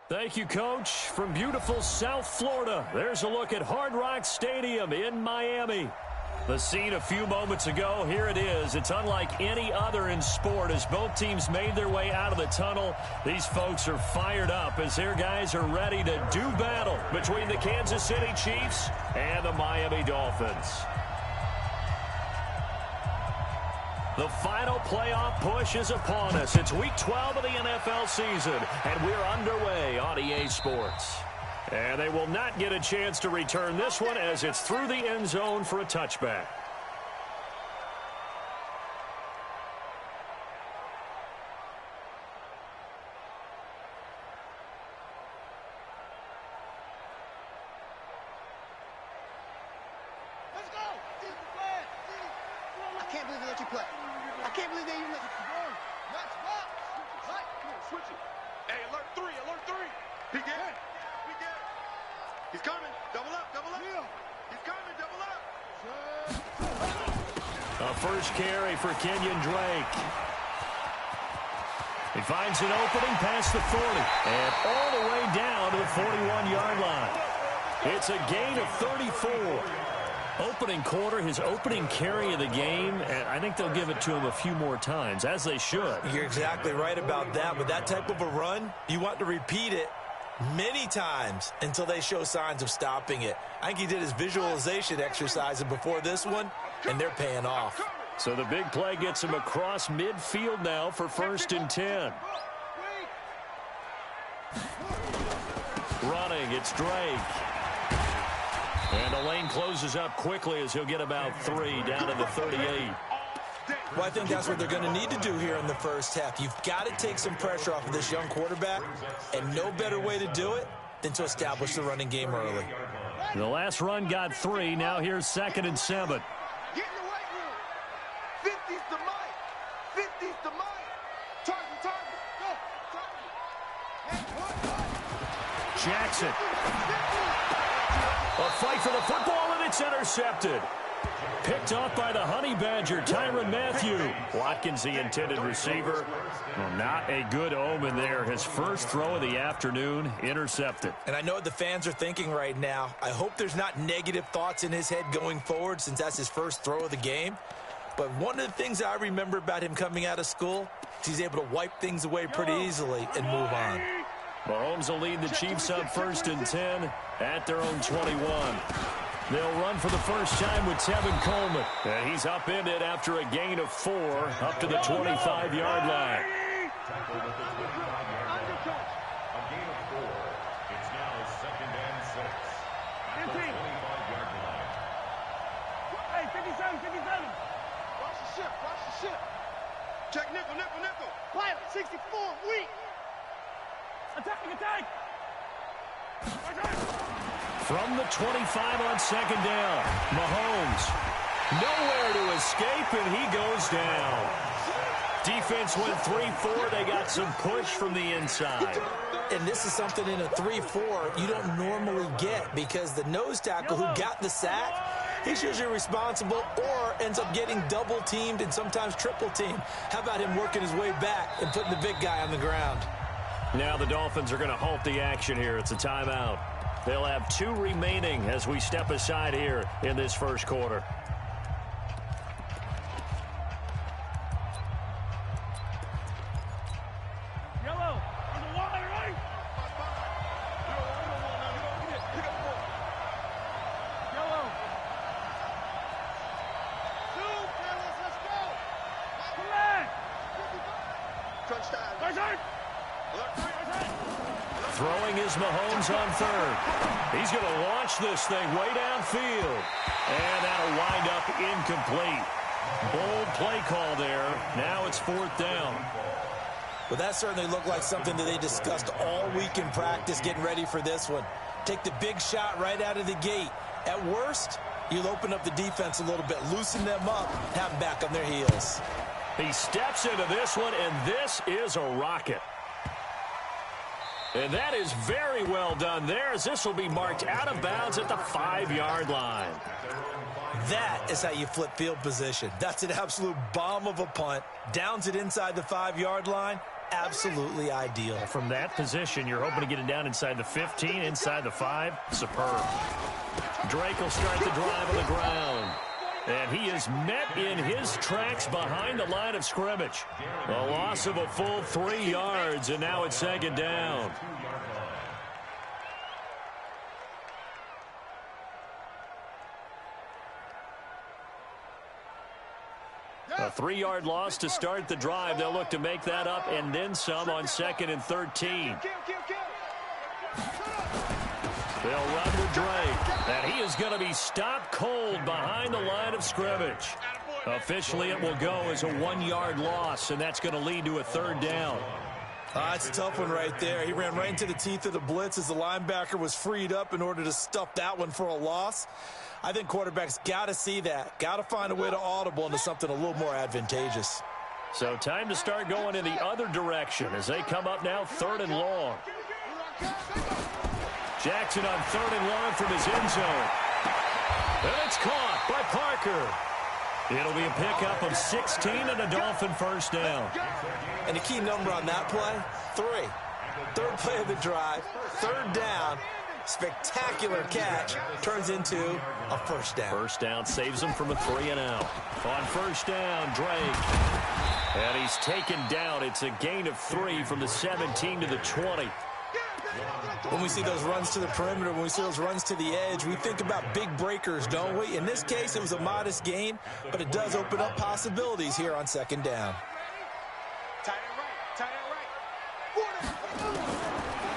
Thank you, Coach. From beautiful South Florida, there's a look at Hard Rock Stadium in Miami. The scene a few moments ago, here it is. It's unlike any other in sport. As both teams made their way out of the tunnel, these folks are fired up as their guys are ready to do battle between the Kansas City Chiefs and the Miami Dolphins. The final playoff push is upon us. It's Week 12 of the NFL season, and we're underway on EA Sports. And they will not get a chance to return this one as it's through the end zone for a touchback. Let's go! I can't believe they let you play. I can't believe they even let you play. Let's rock! Right. Switch it. Hey, alert 3, alert 3. He get it. We get it. He's coming. Double up, double up. Yeah. He's coming, double up. A first carry for Kenyon Drake. He finds an opening past the 40 and all the way down to the 41-yard line. It's a gain of 34. Opening quarter, his opening carry of the game, and I think they'll give it to him a few more times, as they should. You're exactly right about that. With that type of a run, you want to repeat it many times until they show signs of stopping it. I think he did his visualization exercise before this one, and they're paying off. So the big play gets him across midfield now for 1st and 10. Running, it's Drake. And the lane closes up quickly as he'll get about 3 down to the 38. Well, I think that's what they're going to need to do here in the first half. You've got to take some pressure off of this young quarterback, and no better way to do it than to establish the running game early. The last run got 3. Now here's 2nd and 7. Get in the weight room. 50's the mic. 50's the mic. Target, target. Go. Target. Jackson. A fight for the football, and it's intercepted. Picked off by the Honey Badger, Tyrann Mathieu. Watkins, the intended receiver. Well, not a good omen there. His first throw of the afternoon, intercepted. And I know what the fans are thinking right now. I hope there's not negative thoughts in his head going forward since that's his first throw of the game. But one of the things I remember about him coming out of school is he's able to wipe things away pretty easily and move on. Mahomes will lead the Chiefs up 1st and 10 at their own 21. They'll run for the first time with Tevin Coleman. And he's upended after a gain of 4 up to the 25-yard line. It's now 2nd and 6. At the 25-yard line. Hey, 57, 57. Watch the ship, watch the ship. Check nickel, nickel, nickel. Pilot, 64, weak. Attacking, attack. From the 25 on 2nd down, Mahomes nowhere to escape, and he goes down. Defense went 3-4. They got some push from the inside. And this is something in a 3-4 you don't normally get because the nose tackle who got the sack, he's usually responsible or ends up getting double-teamed and sometimes triple-teamed. How about him working his way back and putting the big guy on the ground? Now the Dolphins are going to halt the action here. It's a timeout. They'll have 2 remaining as we step aside here in this first quarter. Yellow, on the wire, right? Yellow. 2, fellas, let's go. Come on. Crunch time. Throwing is Mahomes on 3rd. He's going to launch this thing way downfield. And that'll wind up incomplete. Bold play call there. Now it's 4th down. Well, that certainly looked like something that they discussed all week in practice getting ready for this one. Take the big shot right out of the gate. At worst, you'll open up the defense a little bit, loosen them up, have them back on their heels. He steps into this one, and this is a rocket. And that is very well done there, as this will be marked out of bounds at the 5-yard line. That is how you flip field position. That's an absolute bomb of a punt. Downs it inside the 5-yard line, absolutely ideal. From that position, you're hoping to get it down inside the 15, inside the 5. Superb. Drake will start the drive on the ground. And he is met in his tracks behind the line of scrimmage. A loss of a full 3 yards, and now it's 2nd down. A 3-yard loss to start the drive. They'll look to make that up and then some on 2nd and 13. They'll run with Drake, and he is going to be stopped cold behind the line of scrimmage. Officially, it will go as a 1-yard loss, and that's going to lead to a 3rd down. It's a tough one right there. He ran right into the teeth of the blitz as the linebacker was freed up in order to stuff that one for a loss. I think quarterbacks got to see that. Got to find a way to audible into something a little more advantageous. So time to start going in the other direction as they come up now 3rd and long. Jackson on 3rd and long from his end zone. And it's caught by Parker. It'll be a pickup of 16 and a Dolphin 1st down. And the key number on that play, 3. 3rd play of the drive, 3rd down. Spectacular catch turns into a 1st down. 1st down saves him from a 3 and out. On 1st down, Drake. And he's taken down. It's a gain of 3 from the 17 to the 20. When we see those runs to the perimeter, when we see those runs to the edge, we think about big breakers, don't we? In this case, it was a modest gain, but it does open up possibilities here on 2nd down. Tight end right.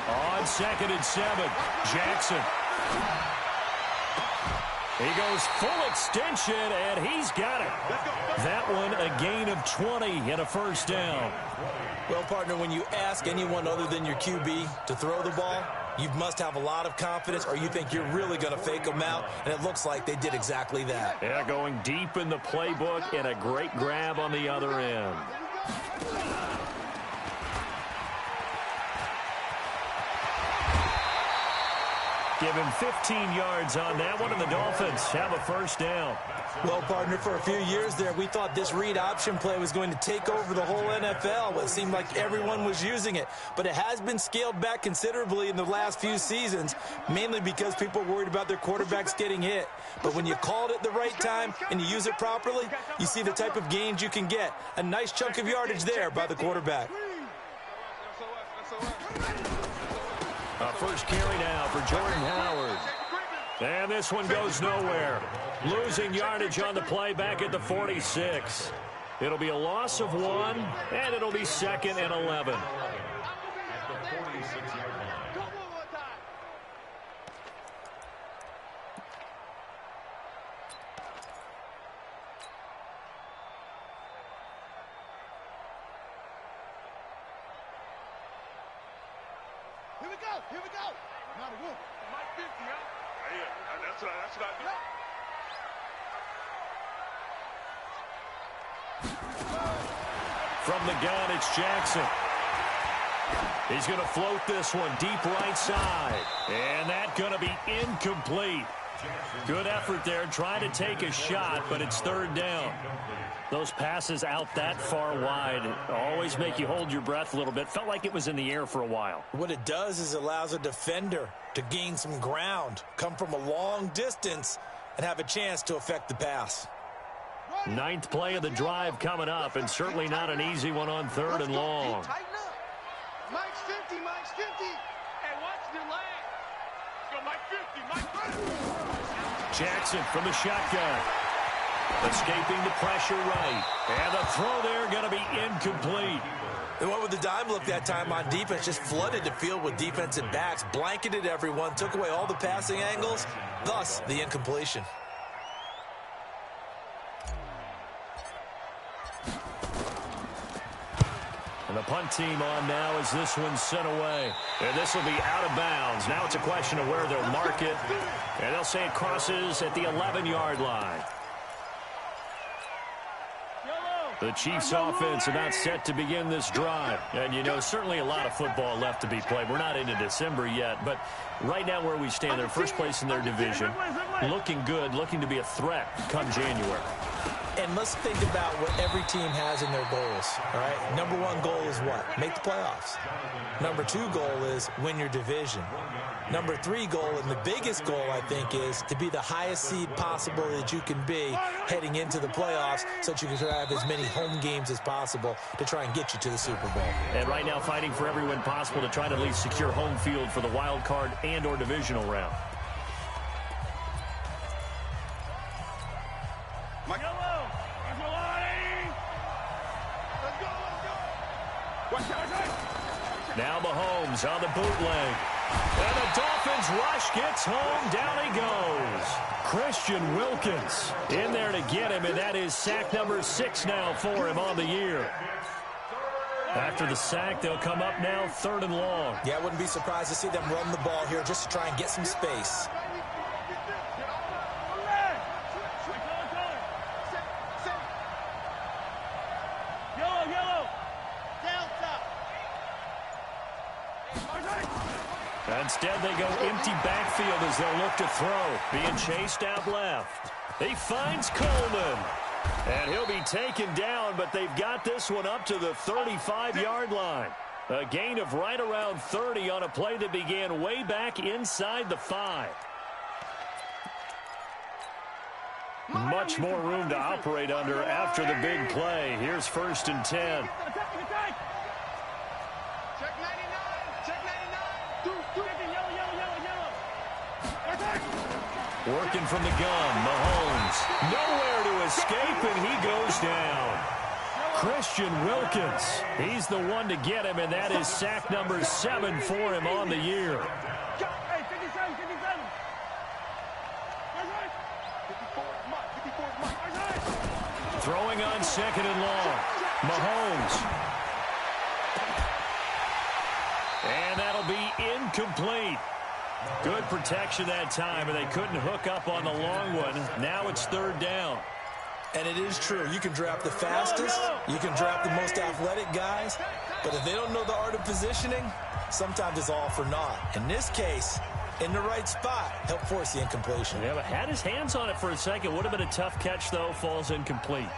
On 2nd and 7, Jackson. He goes full extension, and he's got it. That one a gain of 20 and a 1st down. Well, partner, when you ask anyone other than your QB to throw the ball, you must have a lot of confidence or you think you're really going to fake them out, and it looks like they did exactly that. Yeah, going deep in the playbook and a great grab on the other end. Give him 15 yards on that one, and the Dolphins have a 1st down. Well, partner, for a few years there, we thought this read option play was going to take over the whole NFL. It seemed like everyone was using it. But it has been scaled back considerably in the last few seasons, mainly because people are worried about their quarterbacks getting hit. But when you call it at the right time and you use it properly, you see the type of gains you can get. A nice chunk of yardage there by the quarterback. A first carry now for Jordan Howard. And this one goes nowhere. Losing yardage on the play back at the 46. It'll be a loss of 1, and it'll be 2nd and 11. Here we go. Not a whoop. Mike 50, huh? Yeah, that's what I do. From the gun, it's Jackson. He's going to float this one deep right side. And that's going to be incomplete. Good effort there, trying to take a shot, but it's 3rd down. Those passes out that far wide always make you hold your breath a little bit. Felt like it was in the air for a while. What it does is it allows a defender to gain some ground, come from a long distance, and have a chance to affect the pass. 9th play of the drive coming up, and certainly not an easy one on 3rd and long. Mike's 50, Mike's 50. Hey, watch the lag. Let's go, Mike 50, Mike 50. Jackson from the shotgun. Escaping the pressure right. And the throw there going to be incomplete. They went with the dime look that time on defense, just flooded the field with defensive backs, blanketed everyone, took away all the passing angles, thus the incompletion. And the punt team on now as this one's sent away. And this will be out of bounds. Now it's a question of where they'll mark it. And they'll say it crosses at the 11-yard line. The Chiefs offense about set to begin this drive. And, you know, certainly a lot of football left to be played. We're not into December yet, but right now where we stand, they're first place in their division. Looking good, looking to be a threat come January. And let's think about what every team has in their goals, all right? Number one goal is what? Make the playoffs. Number two goal is win your division. Number three goal, and the biggest goal, I think, is to be the highest seed possible that you can be heading into the playoffs so that you can have as many home games as possible to try and get you to the Super Bowl. And right now fighting for every win possible to try to at least secure home field for the wild card and or divisional round. Now Mahomes on the bootleg. And the Dolphins rush gets home. Down he goes. Christian Wilkins in there to get him, and that is sack number 6 now for him on the year. After the sack, they'll come up now 3rd and long. Yeah, I wouldn't be surprised to see them run the ball here just to try and get some space. Instead, they go empty backfield as they'll look to throw. Being chased out left. He finds Coleman. And he'll be taken down, but they've got this one up to the 35-yard line. A gain of right around 30 on a play that began way back inside the 5. Much more room to operate under after the big play. Here's 1st and 10. Working from the gun, Mahomes. Nowhere to escape, and he goes down. Christian Wilkins, he's the one to get him, and that is sack number 7 for him on the year. Throwing on 2nd and long. Mahomes. And that'll be incomplete. Good protection that time, and they couldn't hook up on the long one. Now it's 3rd down. And it is true. You can draft the fastest. You can draft the most athletic guys. But if they don't know the art of positioning, sometimes it's all for naught. In this case, in the right spot, help force the incompletion. Yeah, but had his hands on it for a second. Would have been a tough catch, though. Falls incomplete.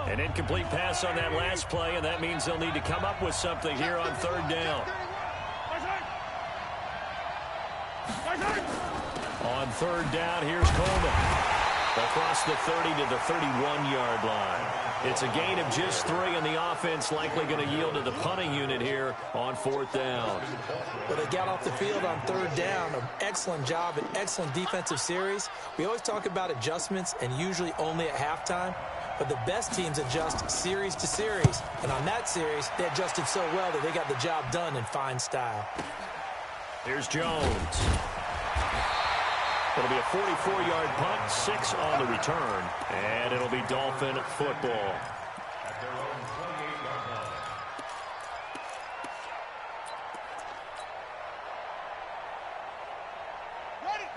An incomplete pass on that last play, and that means they'll need to come up with something here on 3rd down. On 3rd down, here's Coleman. Across the 30 to the 31-yard line. It's a gain of just 3, and the offense likely going to yield to the punting unit here on 4th down. Well, they got off the field on 3rd down. An excellent job, an excellent defensive series. We always talk about adjustments, and usually only at halftime. But the best teams adjust series to series. And on that series, they adjusted so well that they got the job done in fine style. Here's Jones. It'll be a 44-yard punt, 6 on the return, and it'll be Dolphin football.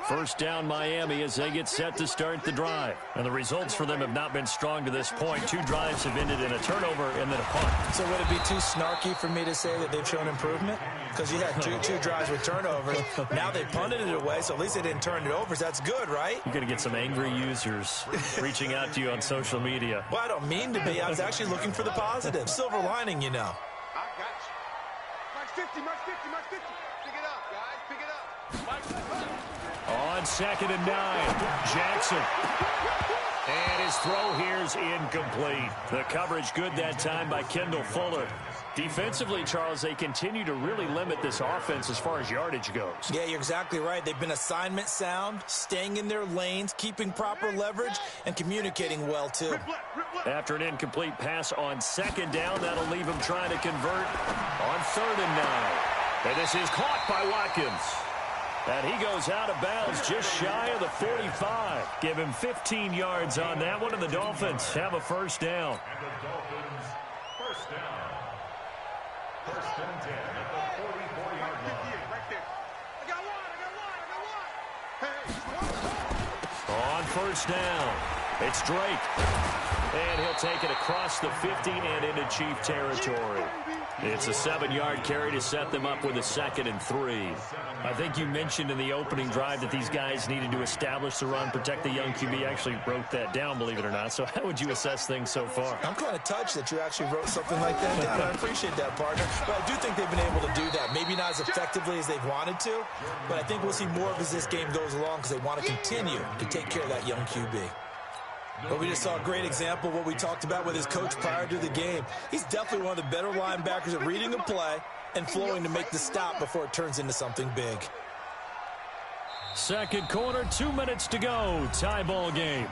First down Miami as they get set to start the drive. And the results for them have not been strong to this point. 2 drives have ended in a turnover and then a punt. So would it be too snarky for me to say that they've shown improvement? Because you had two drives with turnovers. Now they punted it away, so at least they didn't turn it over. So that's good, right? You're going to get some angry users reaching out to you on social media. Well, I don't mean to be. I was actually looking for the positive. Silver lining, you know. I got you. Mark 50, Mark 50, Mark 50. Pick it up, guys. Pick it up. Mark 50. On 2nd and 9, Jackson. And his throw here's incomplete. The coverage good that time by Kendall Fuller. Defensively, Charles, they continue to really limit this offense as far as yardage goes. Yeah, you're exactly right. They've been assignment sound, staying in their lanes, keeping proper leverage, and communicating well, too. After an incomplete pass on 2nd down, that'll leave him trying to convert on 3rd and 9. And this is caught by Watkins. And he goes out of bounds just shy of the 45. Give him 15 yards on that one, and the Dolphins have a 1st down. And the Dolphins, 1st down. 1st and 10 at the 44-yard line. Right there. I got one. On 1st down, it's Drake. And he'll take it across the 50 and into Chief territory. It's a 7-yard carry to set them up with a 2nd and 3. I think you mentioned in the opening drive that these guys needed to establish the run, protect the young QB. I actually wrote that down, believe it or not. So how would you assess things so far? I'm kind of touched that you actually wrote something like that down. I appreciate that, partner. But I do think they've been able to do that. Maybe not as effectively as they've wanted to, but I think we'll see more of as this game goes along because they want to continue to take care of that young QB. But we just saw a great example of what we talked about with his coach prior to the game. He's definitely one of the better linebackers at reading a play and flowing to make the stop before it turns into something big. Second quarter, 2 minutes to go. Tie ball game.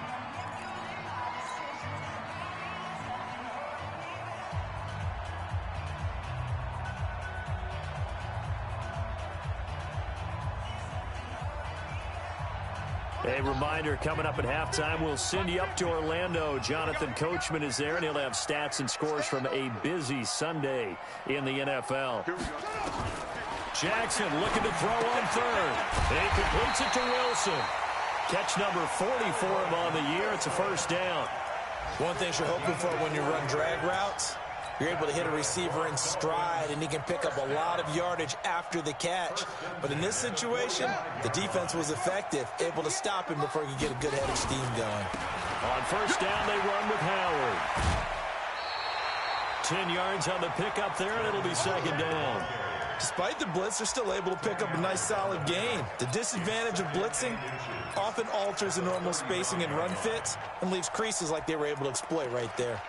A reminder, coming up at halftime, we'll send you up to Orlando. Jonathan Coachman is there, and he'll have stats and scores from a busy Sunday in the NFL. Jackson looking to throw on third. He completes it to Wilson. Catch number 40 for him on the year. It's a first down. One thing you're hoping for when you run drag routes, you're able to hit a receiver in stride, and he can pick up a lot of yardage after the catch. But in this situation, the defense was effective, able to stop him before he could get a good head of steam going. On first down, they run with Howard. 10 yards on the pickup there, and it'll be second down. Despite the blitz, they're still able to pick up a nice solid gain. The disadvantage of blitzing often alters the normal spacing and run fits and leaves creases like they were able to exploit right there.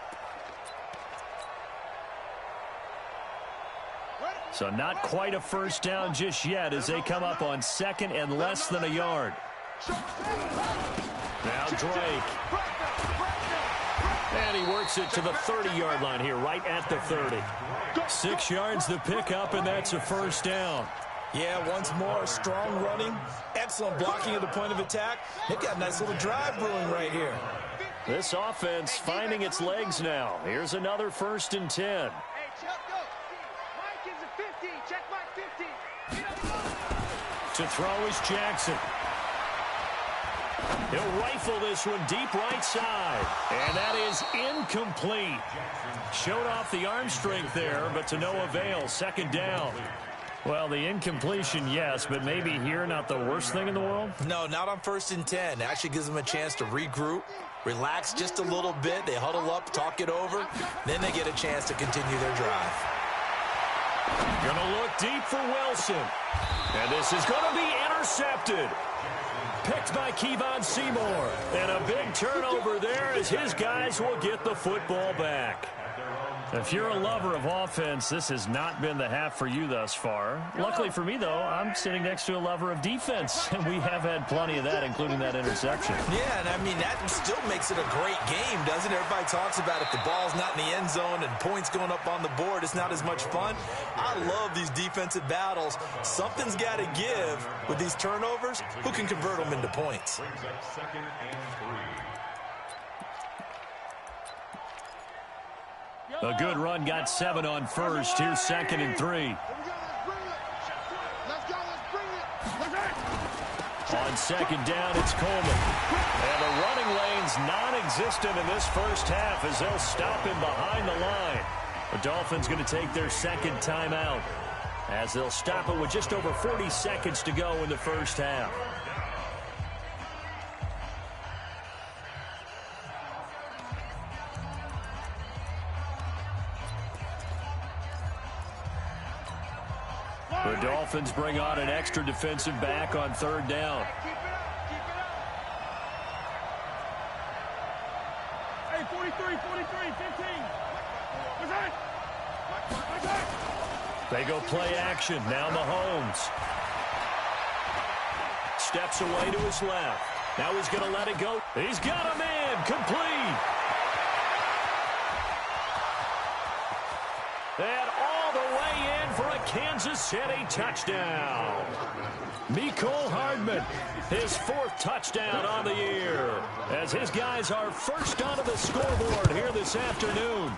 So not quite a first down just yet as they come up on second and less than a yard. Now Drake. And he works it to the 30-yard line here, right at the 30. 6 yards the pickup, and that's a first down. Yeah, once more, strong running, excellent blocking at the point of attack. They've got a nice little drive brewing right here. This offense finding its legs now. Here's another 1st and 10. To throw is Jackson. He'll rifle this one deep right side. And that is incomplete. Showed off the arm strength there, but to no avail. Second down. Well, the incompletion, yes, but maybe here not the worst thing in the world? No, not on 1st and 10. It actually gives them a chance to regroup, relax just a little bit. They huddle up, talk it over. Then they get a chance to continue their drive. Gonna look deep for Wilson. And this is going to be intercepted. Picked by Kevon Seymour. And a big turnover there as his guys will get the football back. If you're a lover of offense, this has not been the half for you thus far. Luckily for me, though, I'm sitting next to a lover of defense, and we have had plenty of that, including that interception. Yeah, and I mean, that still makes it a great game, doesn't it? Everybody talks about if the ball's not in the end zone and points going up on the board, it's not as much fun. I love these defensive battles. Something's got to give with these turnovers. Who can convert them into points? A good run got 7 on first. Here's 2nd and 3. On second down, it's Coleman. And the running lane's non-existent in this first half as they'll stop him behind the line. The Dolphins going to take their second timeout as they'll stop it with just over 40 seconds to go in the first half. The Dolphins bring on an extra defensive back on third down. Hey, 43, 15. They go play action. Now Mahomes. Steps away to his left. Now he's going to let it go. He's got a man. Complete. And all the way in for a Kansas City touchdown. Mecole Hardman, his 4th touchdown on the year, as his guys are first onto the scoreboard here this afternoon.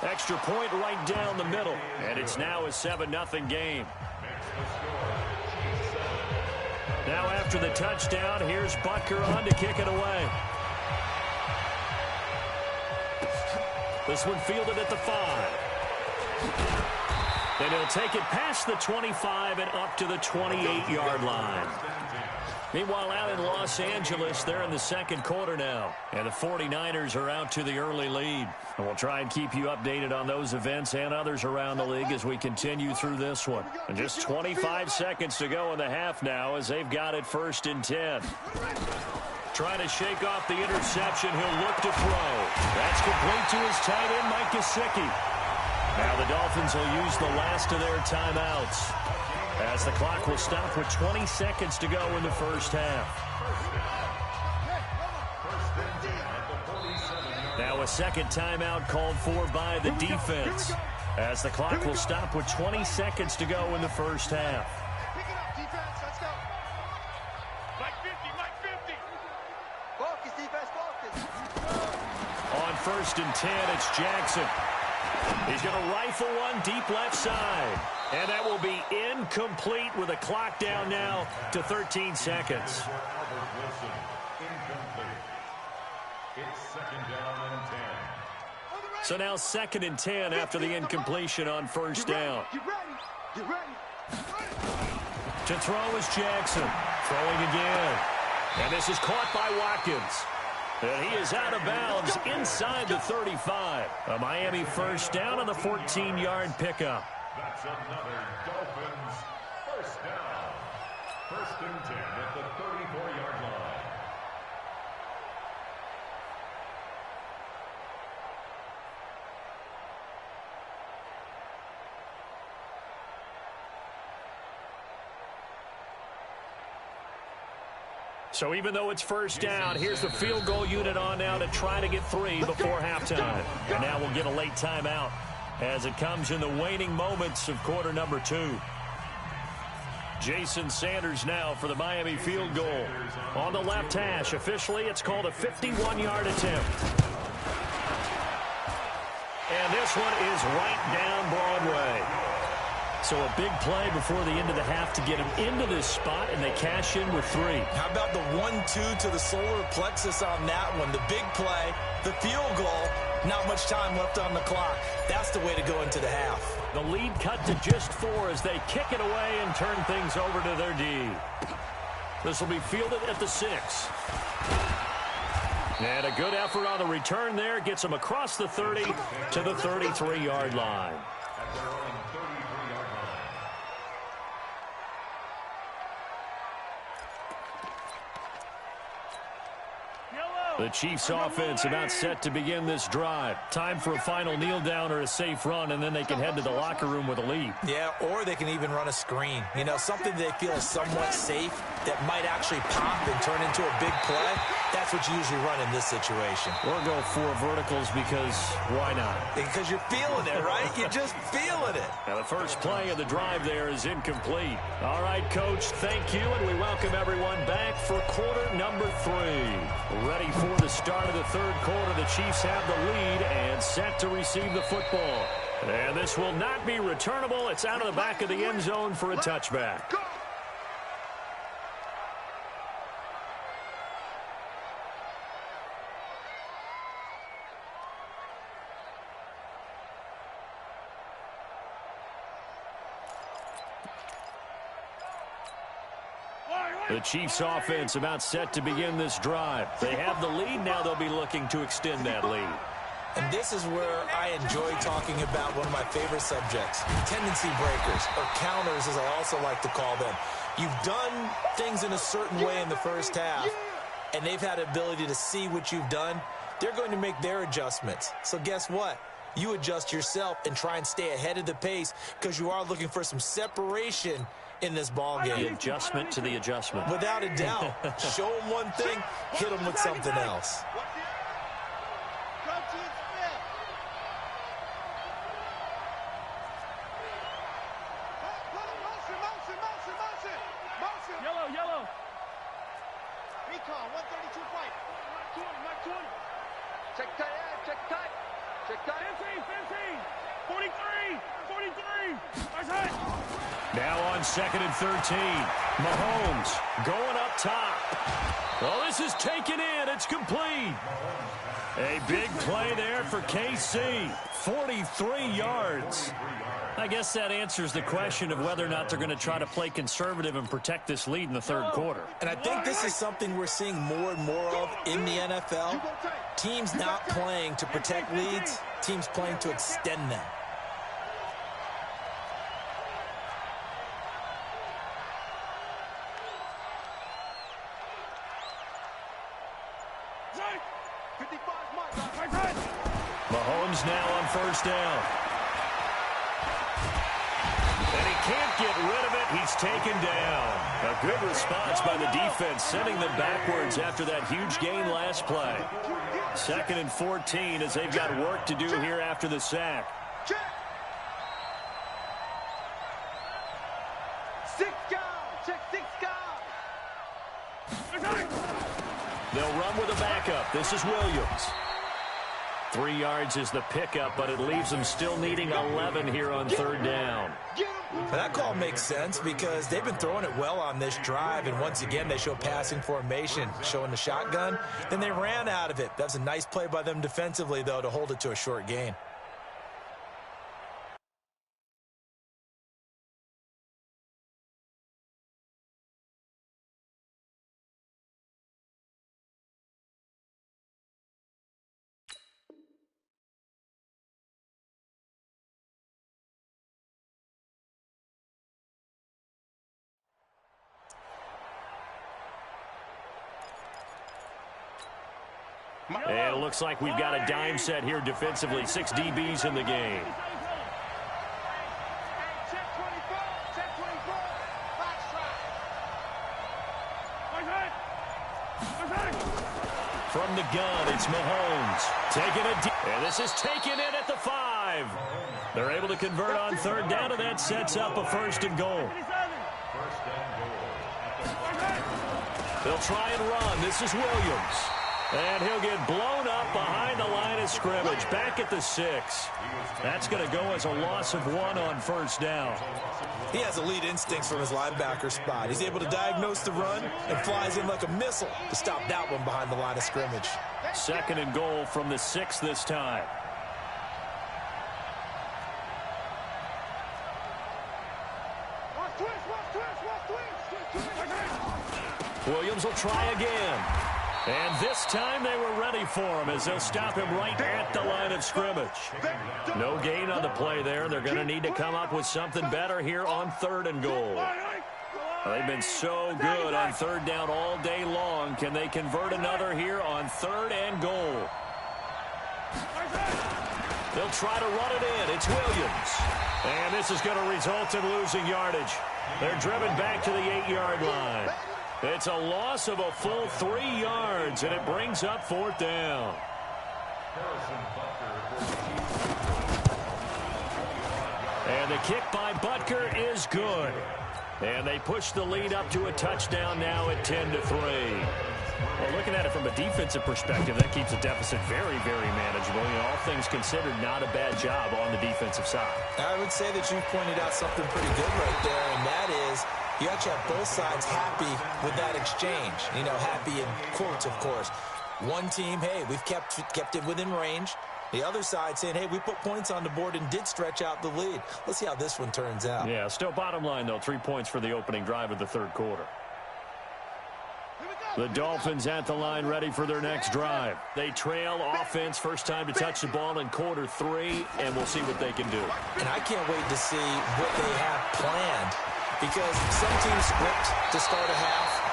Extra point right down the middle, and it's now a 7-0 game. Now after the touchdown, here's Butker on to kick it away. This one fielded at the 5. And he'll take it past the 25 and up to the 28-yard line. Meanwhile, out in Los Angeles, they're in the second quarter now. And the 49ers are out to the early lead. And we'll try and keep you updated on those events and others around the league as we continue through this one. And just 25 seconds to go in the half now as they've got it 1st and 10. Trying to shake off the interception. He'll look to throw. That's complete to his tight end, Mike Gesicki. Now the Dolphins will use the last of their timeouts as the clock will stop with 20 seconds to go in the first half. Now a second timeout called for by the defense as the clock will stop with 20 seconds to go in the first half. Pick it up, defense. Let's go. Mike 50, Mike 50. Focus, defense, focus. On 1st and 10, it's Jackson. He's going to rifle one deep left side. And that will be incomplete with a clock down now to 13 seconds. So now 2nd and 10 after the incompletion on 1st down. Get ready. Get ready. To throw is Jackson. Throwing again. And this is caught by Watkins. And he is out of bounds inside the 35. A Miami 1st down on the 14-yard pickup. That's another Dolphins 1st down. 1st and 10 at the 34-yard line. So even though it's 1st down, here's the field goal unit on now to try to get 3 before halftime. And now we'll get a late timeout as it comes in the waning moments of quarter number 2. Jason Sanders now for the Miami field goal. On the left hash, officially it's called a 51-yard attempt. And this one is right down Broadway. So a big play before the end of the half to get him into this spot, and they cash in with 3. How about the 1-2 to the solar plexus on that one? The big play, the field goal, not much time left on the clock. That's the way to go into the half. The lead cut to just 4 as they kick it away and turn things over to their D. This will be fielded at the 6. And a good effort on the return there gets them across the 30 to the 33-yard line. The Chiefs offense about set to begin this drive. Time for a final kneel down or a safe run, and then they can head to the locker room with a lead. Yeah, or they can even run a screen. You know, something they feel is somewhat safe that might actually pop and turn into a big play. That's what you usually run in this situation. Or go 4 verticals because why not? Because you're feeling it, right? You're just feeling it. Now the first play of the drive there is incomplete. All right, Coach, thank you, and we welcome everyone back for quarter number 3. Ready for the start of the 3rd quarter. The Chiefs have the lead and set to receive the football. And this will not be returnable. It's out of the back of the end zone for a touchback. The Chiefs offense about set to begin this drive. They have the lead. Now they'll be looking to extend that lead. And this is where I enjoy talking about one of my favorite subjects, tendency breakers, or counters as I also like to call them. You've done things in a certain way in the first half, and they've had the ability to see what you've done. They're going to make their adjustments. So guess what? You adjust yourself and try and stay ahead of the pace because you are looking for some separation in this ball game. The adjustment to the adjustment. Without a doubt. Show them one thing, hit them with something else. Yellow. Recon, 132 fight. Mike 20. Check tight. 15. 43. Nice hit. Now on 2nd and 13. Mahomes going up top. Well, this is taken in. It's complete. A big play there for KC. 43 yards. I guess that answers the question of whether or not they're going to try to play conservative and protect this lead in the third quarter. And I think this is something we're seeing more and more of in the NFL. Teams not playing to protect leads, teams playing to extend them. Mahomes now on first down. And he can't get rid of it. He's taken down. A good response by the defense, sending them backwards after that huge gain last play. 2nd and 14 as they've got work to do here after the sack. 6 guys. Check 6 guys. They'll run with a backup. This is Williams. 3 yards is the pickup, but it leaves them still needing 11 here on third down. That call makes sense because they've been throwing it well on this drive, and once again they show passing formation, showing the shotgun. Then they ran out of it. That's a nice play by them defensively, though, to hold it to a short gain. And it looks like we've got a dime set here defensively. 6 DBs in the game. Check 24. Check 24. From the gun, it's Mahomes. Taking it deep. And this is taken in at the 5. They're able to convert on third down, and that sets up a 1st and goal. They'll try and run. This is Williams. And he'll get blown up behind the line of scrimmage. Back at the 6. That's going to go as a loss of 1 on first down. He has elite instincts from his linebacker spot. He's able to diagnose the run and flies in like a missile to stop that one behind the line of scrimmage. 2nd and goal from the 6 this time. Williams will try again. And this time they were ready for him as they'll stop him right at the line of scrimmage. No gain on the play there. They're going to need to come up with something better here on 3rd and goal. They've been so good on third down all day long. Can they convert another here on 3rd and goal? They'll try to run it in. It's Williams. And this is going to result in losing yardage. They're driven back to the 8-yard line. It's a loss of a full 3 yards, and it brings up 4th down. And the kick by Butker is good. And they push the lead up to a touchdown now at 10-3. Well, looking at it from a defensive perspective, that keeps the deficit very, very manageable. You know, all things considered, not a bad job on the defensive side. I would say that you pointed out something pretty good right there, and that is you actually have both sides happy with that exchange. You know, happy in quotes, of course. One team, hey, we've kept it within range. The other side saying, hey, we put points on the board and did stretch out the lead. Let's see how this one turns out. Yeah, still bottom line, though, 3 points for the opening drive of the third quarter. The Dolphins at the line ready for their next drive. They trail offense, first time to touch the ball in quarter 3, and we'll see what they can do. And I can't wait to see what they have planned, because some teams script to start a half.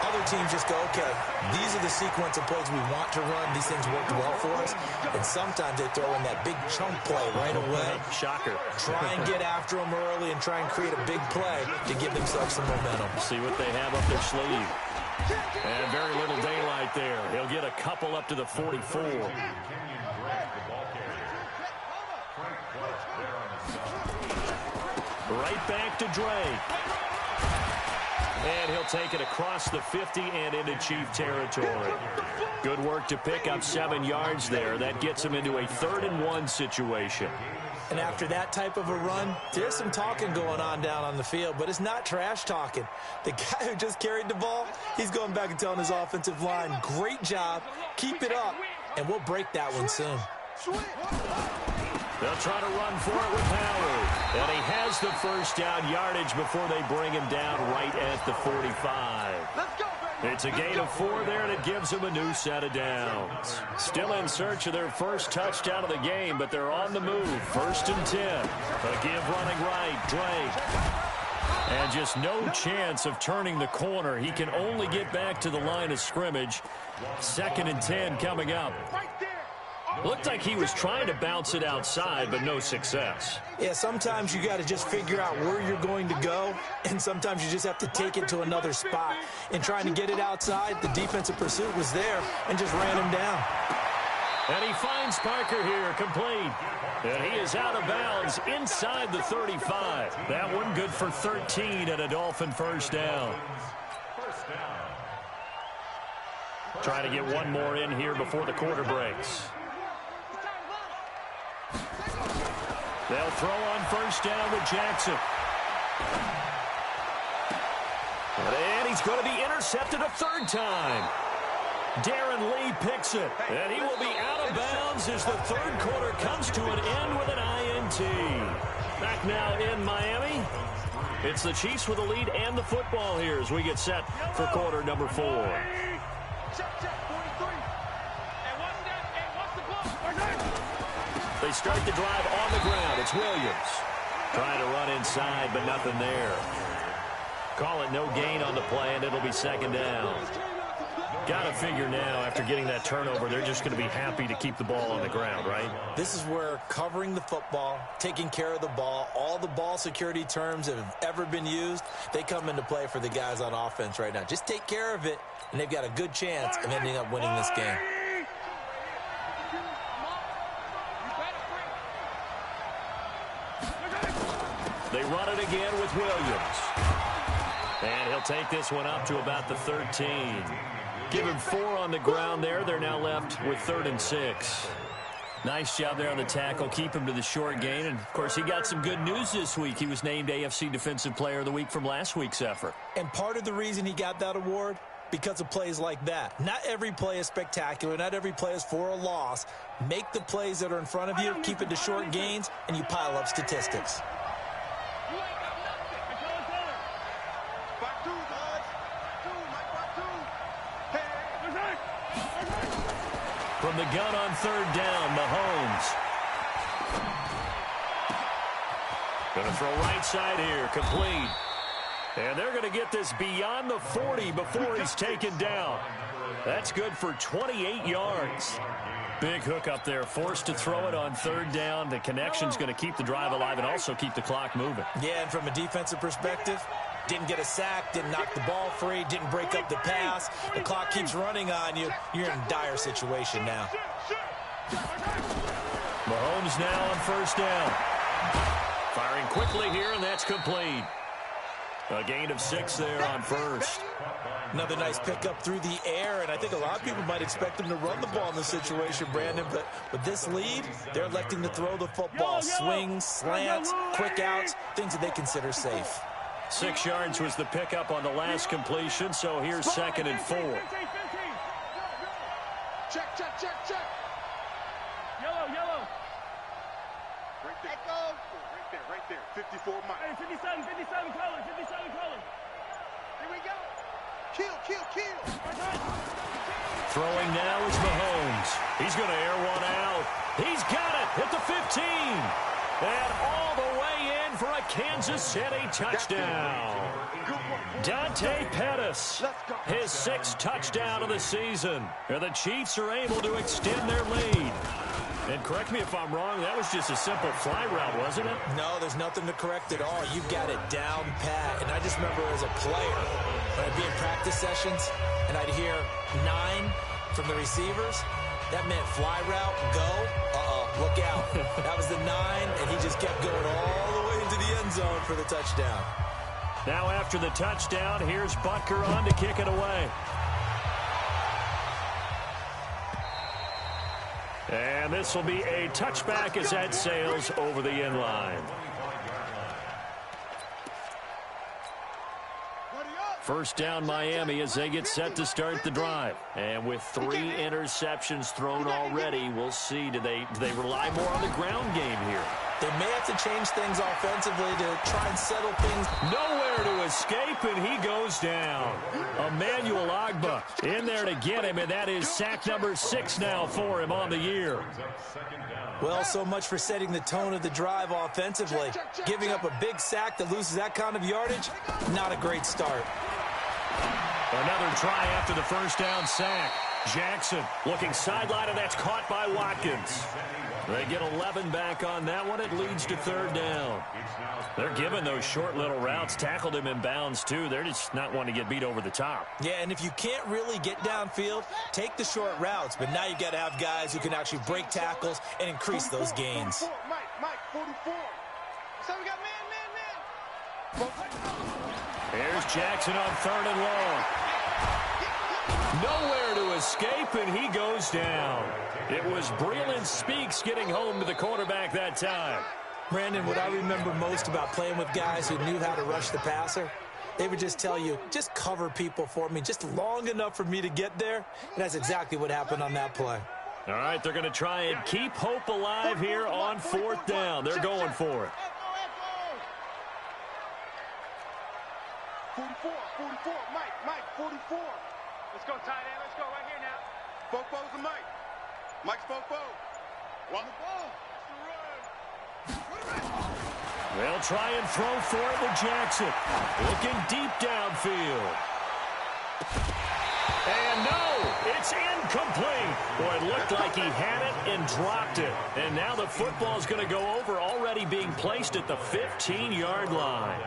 Other teams just go, okay, these are the sequence of plays we want to run. These things worked well for us. And sometimes they throw in that big chunk play right away. Shocker. Try and get after them early and try and create a big play to give themselves some momentum. See what they have up their sleeve. And very little daylight there. He'll get a couple up to the 44. Right back to Drake. And he'll take it across the 50 and into Chief territory. Good work to pick up 7 yards there. That gets him into a 3rd and 1 situation. And after that type of a run, there's some talking going on down on the field, but it's not trash talking. The guy who just carried the ball, he's going back and telling his offensive line, great job, keep it up, and we'll break that one soon. They'll try to run for it with Howard. And he has the first down yardage before they bring him down right at the 45. Let's go, baby. It's a gain of 4 there, and it gives them a new set of downs. Still in search of their first touchdown of the game, but they're on the move. 1st and 10. A give running right. Drake. And just no chance of turning the corner. He can only get back to the line of scrimmage. 2nd and 10 coming up. Right there. Looked like he was trying to bounce it outside, but no success. Yeah, sometimes you got to just figure out where you're going to go, and sometimes you just have to take it to another spot. In trying to get it outside, the defensive pursuit was there and just ran him down. And he finds Parker here, complete. And he is out of bounds inside the 35. That one good for 13 and a Dolphin first down. Trying to get one more in here before the quarter breaks. They'll throw on 1st down with Jackson. And he's going to be intercepted a 3rd time. Darren Lee picks it. And he will be out of bounds as the 3rd quarter comes to an end with an INT. Back now in Miami. It's the Chiefs with the lead and the football here as we get set for quarter number 4. Check, 43. And what's the ball? They start the drive on the ground. It's Williams. Trying to run inside, but nothing there. Call it no gain on the play, and it'll be 2nd down. Got to figure now, after getting that turnover, they're just going to be happy to keep the ball on the ground, right? This is where covering the football, taking care of the ball, all the ball security terms that have ever been used, they come into play for the guys on offense right now. Just take care of it, and they've got a good chance of ending up winning this game. They run it again with Williams. And he'll take this one up to about the 13. Give him 4 on the ground there. They're now left with 3rd and 6. Nice job there on the tackle. Keep him to the short gain. And, of course, he got some good news this week. He was named AFC Defensive Player of the Week from last week's effort. And part of the reason he got that award, because of plays like that. Not every play is spectacular. Not every play is for a loss. Make the plays that are in front of you, keep it to short gains, and you pile up statistics. From the gun on 3rd down, Mahomes. Going to throw right side here, complete. And they're going to get this beyond the 40 before he's taken down. That's good for 28 yards. Big hook up there, forced to throw it on 3rd down. The connection's going to keep the drive alive and also keep the clock moving. Yeah, and from a defensive perspective, didn't get a sack, didn't knock the ball free, didn't break up the pass. The clock keeps running on you. You're in a dire situation now. Mahomes now on 1st down. Firing quickly here, and that's complete. A gain of 6 there on 1st. Another nice pickup through the air, and I think a lot of people might expect them to run the ball in this situation, Brandon, but with this lead, they're electing to throw the football. Swings, slants, quick outs, things that they consider safe. 6 yards was the pickup on the last completion, so here's 2nd and 4. Check. Yellow. Right there. Echo. Right there. 54 miles. Hey, 57 color. Here we go. Kill. Throwing now is Mahomes. He's going to air one out. He's got it at the 15. And all the way in for a Kansas City touchdown. Dante Pettis, his 6th touchdown of the season. And the Chiefs are able to extend their lead. And correct me if I'm wrong, that was just a simple fly route, wasn't it? No, there's nothing to correct at all. You've got it down pat. And I just remember as a player, when I'd be in practice sessions and I'd hear 9 from the receivers, that meant fly route, go, look out. That was the 9, and he just kept going all the way into the end zone for the touchdown. Now after the touchdown, here's Butker on to kick it away. And this will be a touchback as that sails over the end line. First down Miami as they get set to start the drive. And with 3 interceptions thrown already, we'll see. Do they rely more on the ground game here? They may have to change things offensively to try and settle things. Nowhere to escape, and he goes down. Emmanuel Ogbah in there to get him, and that is sack number 6 now for him on the year. Well, so much for setting the tone of the drive offensively. Giving up a big sack that loses that kind of yardage, not a great start. Another try after the first down sack. Jackson looking sideline, and that's caught by Watkins. They get 11 back on that one. It leads to 3rd down. They're giving those short little routes. Tackled him in bounds, too. They're just not wanting to get beat over the top. Yeah, and if you can't really get downfield, take the short routes. But now you got to have guys who can actually break tackles and increase those gains. Mike, 44. So we got man. Here's Jackson on 3rd and long. Nowhere to escape, and he goes down. It was Breland Speaks getting home to the quarterback that time. Brandon, what I remember most about playing with guys who knew how to rush the passer, they would just tell you, just cover people for me, just long enough for me to get there. And that's exactly what happened on that play. All right, they're going to try and keep hope alive here on 4th down. They're going for it. 44, Mike, 44. Let's go, tight end. Let's go right here now. Fofo's and Mike. Mike's Fofo. One. They'll try and throw for it with Jackson. Looking deep downfield. And no, it's incomplete. Boy, it looked like he had it and dropped it. And now the football's going to go over, already being placed at the 15-yard line.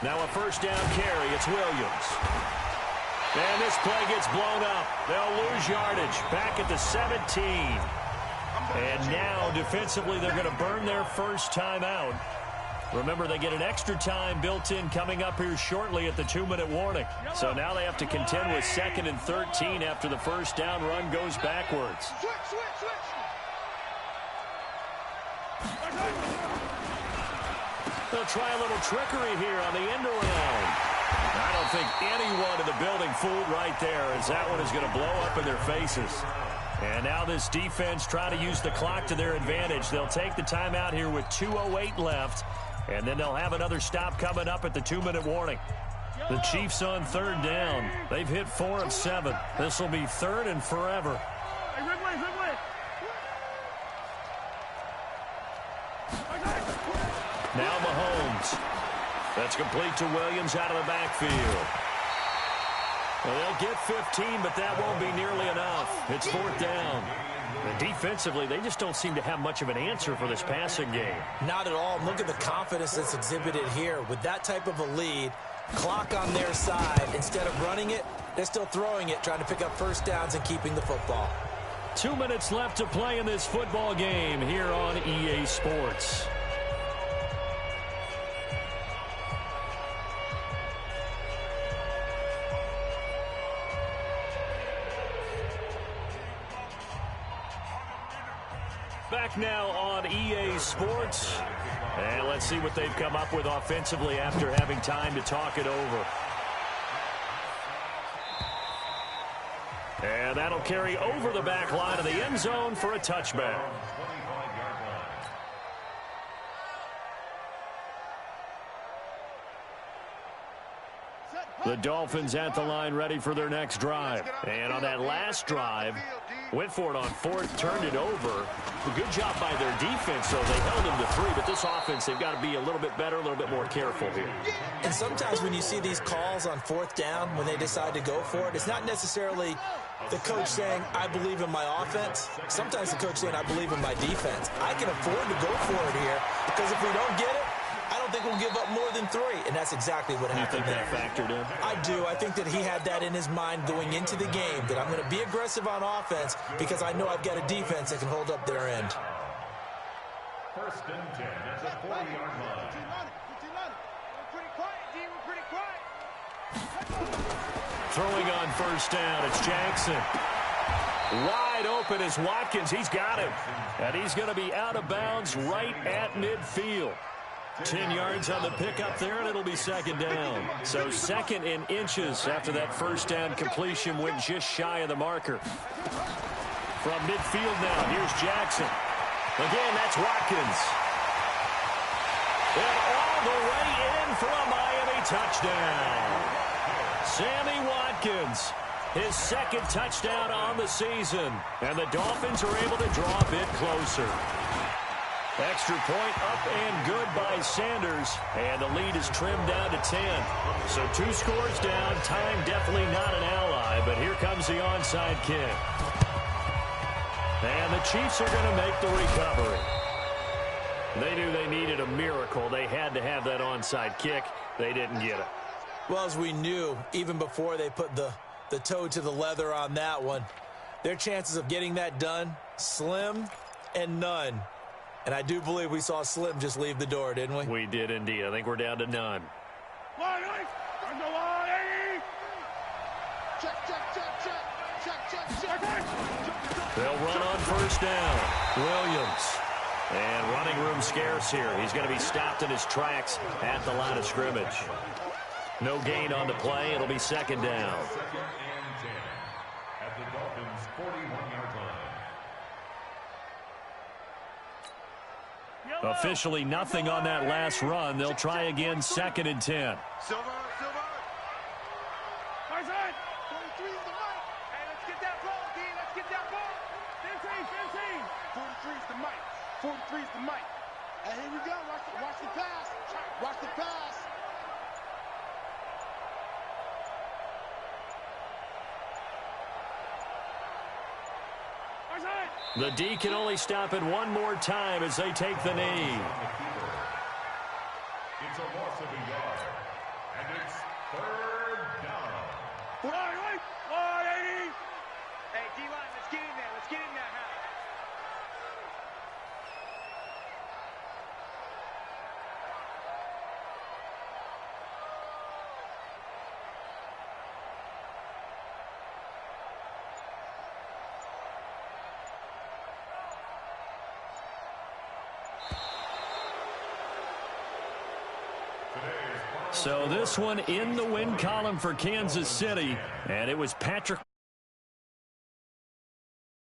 Now a first down carry. It's Williams. And this play gets blown up. They'll lose yardage. Back at the 17. And now defensively they're going to burn their first time out. Remember, they get an extra time built in coming up here shortly at the 2-minute warning. So now they have to contend with 2nd and 13 after the first down run goes backwards. They'll try a little trickery here on the end around. I don't think anyone in the building fooled right there, as that one is going to blow up in their faces. And now this defense trying to use the clock to their advantage. They'll take the timeout here with 2:08 left, and then they'll have another stop coming up at the 2-minute warning. The Chiefs on 3rd down. They've hit 4 of 7. This will be 3rd and forever. Now Mahomes. That's complete to Williams out of the backfield. Well, they'll get 15, but that won't be nearly enough. It's 4th down. And defensively, they just don't seem to have much of an answer for this passing game. Not at all. Look at the confidence that's exhibited here. With that type of a lead, clock on their side, instead of running it, they're still throwing it, trying to pick up first downs and keeping the football. 2 minutes left to play in this football game here on EA Sports. Back now on EA Sports. And let's see what they've come up with offensively after having time to talk it over. And that'll carry over the back line of the end zone for a touchback. The Dolphins at the line ready for their next drive. And on that last drive, went for it on 4th, turned it over. A good job by their defense, though. They held them to 3, but this offense, they've got to be a little bit better, a little bit more careful here. And sometimes when you see these calls on 4th down, when they decide to go for it, it's not necessarily the coach saying, I believe in my offense. Sometimes the coach saying, I believe in my defense. I can afford to go for it here, because if we don't get it, I don't think we'll give up more than 3, and that's exactly what happened there. You think that factored in? I do. I think that he had that in his mind going into the game, that I'm going to be aggressive on offense because I know I've got a defense that can hold up their end. First and 10 at the 40-yard line. We're pretty quiet, D. We're pretty quiet. Throwing on first down, it's Jackson. Wide open is Watkins. He's got him. And he's going to be out of bounds right at midfield. 10 yards on the pickup there, and it'll be second down. So second in inches after that first down completion went just shy of the marker. From midfield now, here's Jackson. Again, that's Watkins. And all the way in for a Miami touchdown. Sammy Watkins, his second touchdown on the season. And the Dolphins are able to draw a bit closer. Extra point up and good by Sanders. And the lead is trimmed down to 10. So 2 scores down. Time definitely not an ally. But here comes the onside kick. And the Chiefs are going to make the recovery. They knew they needed a miracle. They had to have that onside kick. They didn't get it. Well, as we knew, even before they put the toe to the leather on that one, their chances of getting that done, slim and none. And I do believe we saw Slim just leave the door, didn't we? We did indeed. I think we're down to none. Line, on the line. Check. They'll run on first down. Williams. And running room scarce here. He's going to be stopped in his tracks at the line of scrimmage. No gain on the play. It'll be second down. Second and 10 at the Dolphins' 41-yard line. Officially nothing on that last run. They'll try again second and 10. Silver. Far side. 43 is the mic. Hey, let's get that ball, D. Let's get that ball. 15. 43 is the mic. 43 is the mic. Hey, here we go. Watch the pass. Watch the pass. The D can only stop it one more time as they take the knee. It's a loss of a yard, and it's third down. 180. Hey, D-line, let's get in there. Let's get in there, huh? So this one in the win column for Kansas City, and it was Patrick